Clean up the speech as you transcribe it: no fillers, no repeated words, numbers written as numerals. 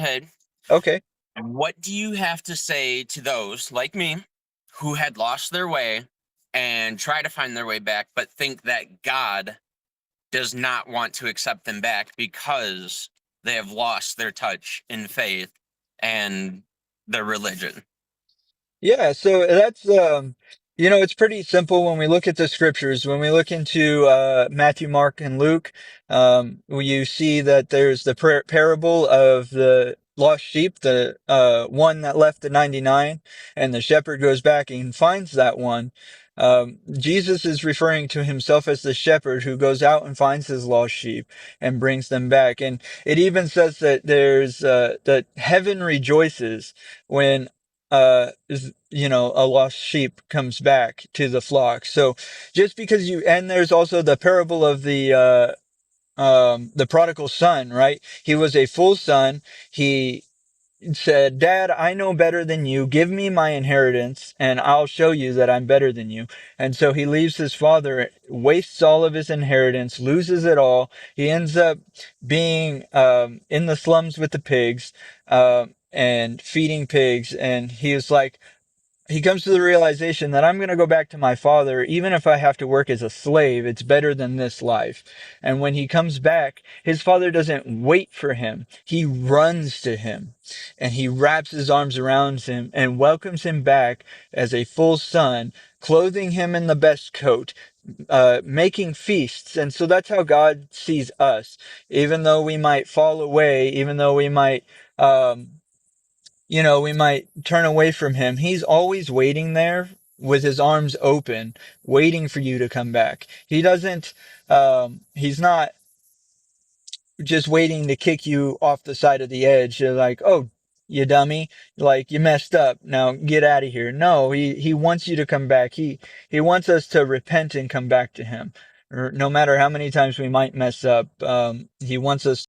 ahead. Okay. What do you have to say to those like me who had lost their way and try to find their way back, but think that God does not want to accept them back because they have lost their touch in faith and their religion? Yeah, so that's it's pretty simple when we look at the scriptures. When we look into Matthew, Mark, and Luke, you see that there's the parable of the lost sheep, the one that left the 99, and the shepherd goes back and finds that one. Jesus is referring to himself as the shepherd who goes out and finds his lost sheep and brings them back. And it even says that there's that heaven rejoices when a lost sheep comes back to the flock. So just because and there's also the parable of the prodigal son, right? He was a full son. He said, Dad, I know better than you. Give me my inheritance and I'll show you that I'm better than you. And so he leaves his father, wastes all of his inheritance, loses it all. He ends up being in the slums with the pigs and feeding pigs. And he comes to the realization that I'm going to go back to my father, even if I have to work as a slave. It's better than this life. And when he comes back, his father doesn't wait for him. He runs to him and he wraps his arms around him and welcomes him back as a full son, clothing him in the best coat, making feasts. And so that's how God sees us. Even though we might fall away, even though we might turn away from him. He's always waiting there with his arms open, waiting for you to come back. He's not just waiting to kick you off the side of the edge. You're like, oh, you dummy, like you messed up. Now get out of here. No, he wants you to come back. He wants us to repent and come back to him. No matter how many times we might mess up, he wants us